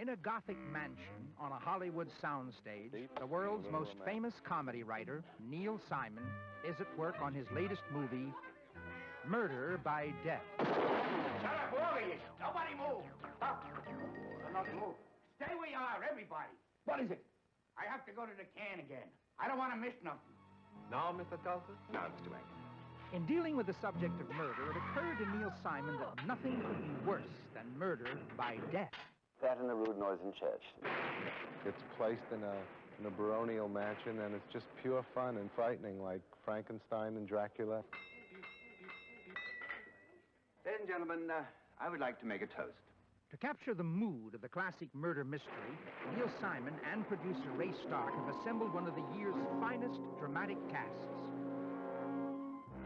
In a Gothic mansion on a Hollywood soundstage, the world's most famous comedy writer, Neil Simon, is at work on his latest movie, Murder by Death. Shut up, all of you. Nobody move. Stop. Nobody move. Stay where you are, everybody. What is it? I have to go to the can again. I don't want to miss nothing. No, Mr. Tulsa? No, Mr. Wang. In dealing with the subject of murder, it occurred to Neil Simon that nothing could be worse than murder by death. That in the rude noise in church. It's placed in a baronial mansion, and it's just pure fun and frightening, like Frankenstein and Dracula. Ladies and gentlemen, I would like to make a toast. To capture the mood of the classic murder mystery, Neil Simon and producer Ray Stark have assembled one of the year's finest dramatic casts.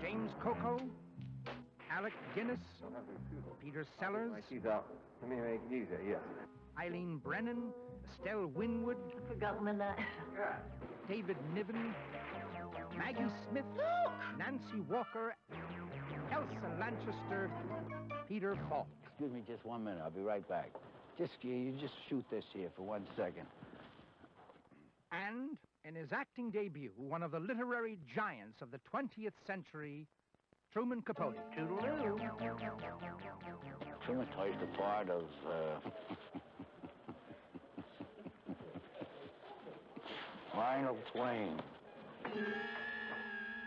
James Coco, Alec Guinness, Peter Sellers, Let me make it easier, yes. Eileen Brennan, Estelle Winwood, David Niven, Maggie Smith, Nancy Walker, Elsa Lanchester, Peter Falk. Excuse me just 1 minute. I'll be right back. You just shoot this here for 1 second. And in his acting debut, one of the literary giants of the 20th century, Truman Capote. Toodaloo. Truman plays the part of, Lionel Twain.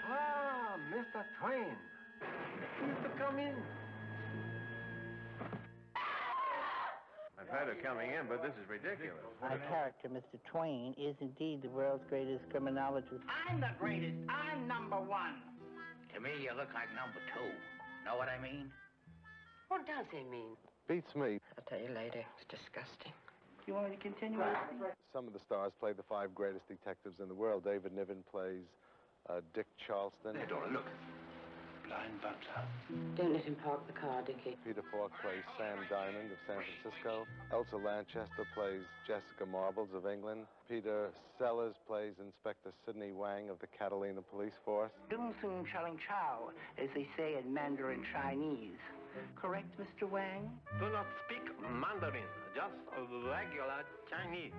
Ah, Mr. Twain. Please to come in. I've heard of coming in, but this is ridiculous. My character, Mr. Twain, is indeed the world's greatest criminologist. I'm the greatest. I'm number one. To me, you look like number 2. Know what I mean? What does he mean? Beats me. I'll tell you later. It's disgusting. You want me to continue? Some of the stars play the 5 greatest detectives in the world. David Niven plays Dick Charleston. There, Dora, look. Blind butler. Don't let him park the car, Dickie. Peter Falk plays Sam Diamond of San Francisco. Elsa Lanchester plays Jessica Marbles of England. Peter Sellers plays Inspector Sidney Wang of the Catalina Police Force. Ding Sung Shelling Chow, as they say in Mandarin Chinese. Correct, Mr. Wang? Do not speak Mandarin, just regular Chinese.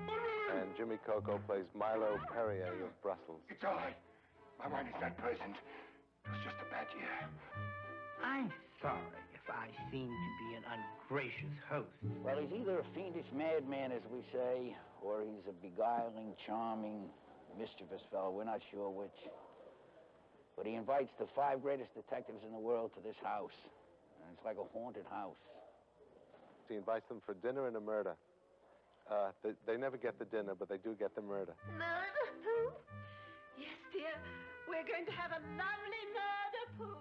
And Jimmy Coco plays Milo Perrier of Brussels. It's all right. My wine is not poisoned. It was just a bad year. I'm sorry if I seem to be an ungracious host. Well, he's either a fiendish madman, as we say, or he's a beguiling, charming, mischievous fellow. We're not sure which. But he invites the 5 greatest detectives in the world to this house. And it's like a haunted house. He invites them for dinner and a murder. They never get the dinner, but they do get the murder. Murder? Yes, dear. We're going to have a lovely murder poo.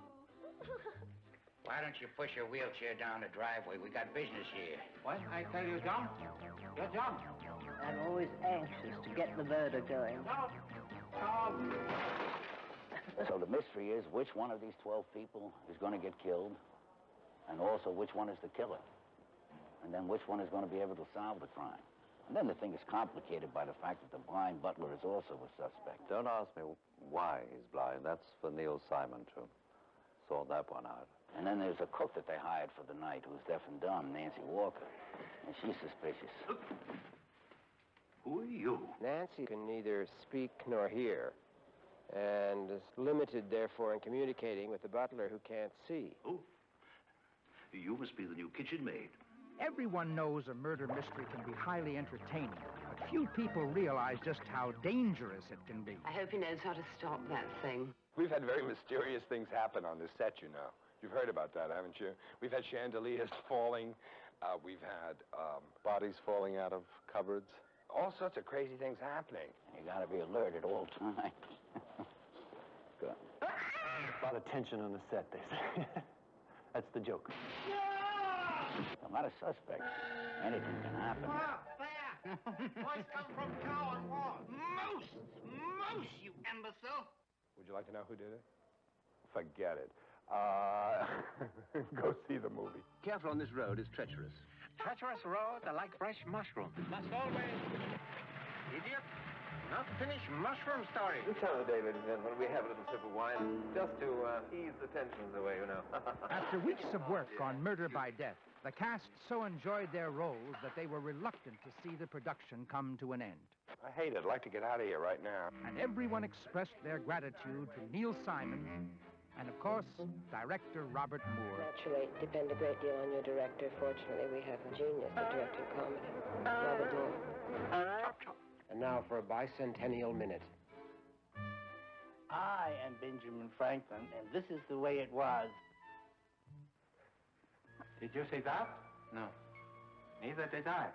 Why don't you push your wheelchair down the driveway? We got business here. What? I tell you, jump. You jump. I'm always anxious to get the murder going. So the mystery is which one of these 12 people is going to get killed, and also which one is the killer, and then which one is going to be able to solve the crime. And then the thing is complicated by the fact that the blind butler is also a suspect. Don't ask me why he's blind. That's for Neil Simon to sort that one out. And then there's a cook that they hired for the night who's deaf and dumb, Nancy Walker. And she's suspicious. Who are you? Nancy can neither speak nor hear, and is limited, therefore, in communicating with the butler who can't see. Oh, you must be the new kitchen maid. Everyone knows a murder mystery can be highly entertaining, but few people realize just how dangerous it can be. I hope he knows how to stop that thing. We've had very mysterious things happen on this set, you know. You've heard about that, haven't you? We've had chandeliers falling. We've had Bodies falling out of cupboards. all sorts of crazy things happening. You got to be alert at all times. Good. A lot of tension on the set, they say. That's the joke. A lot of suspects. Anything can happen. There! Voice come from cow and wall. Moose! Moose, you imbecile! Would you like to know who did it? Forget it. Go see the movie. Careful on this road, it's treacherous. Treacherous roads are like fresh mushrooms. Must always... Idiot! Not finish mushroom story. You tell her, David, when we have a little sip of wine, just to ease the tensions away, you know. After weeks of work on Murder by Death, The cast so enjoyed their roles that they were reluctant to see the production come to an end. I hate it. I'd like to get out of here right now. And everyone expressed their gratitude to Neil Simon and, of course, director Robert Moore. Naturally, depend a great deal on your director. Fortunately, we have a genius at directing comedy. Robert Moore. And now for a bicentennial minute. I am Benjamin Franklin, and this is the way it was. Did you see that? No. Neither did I.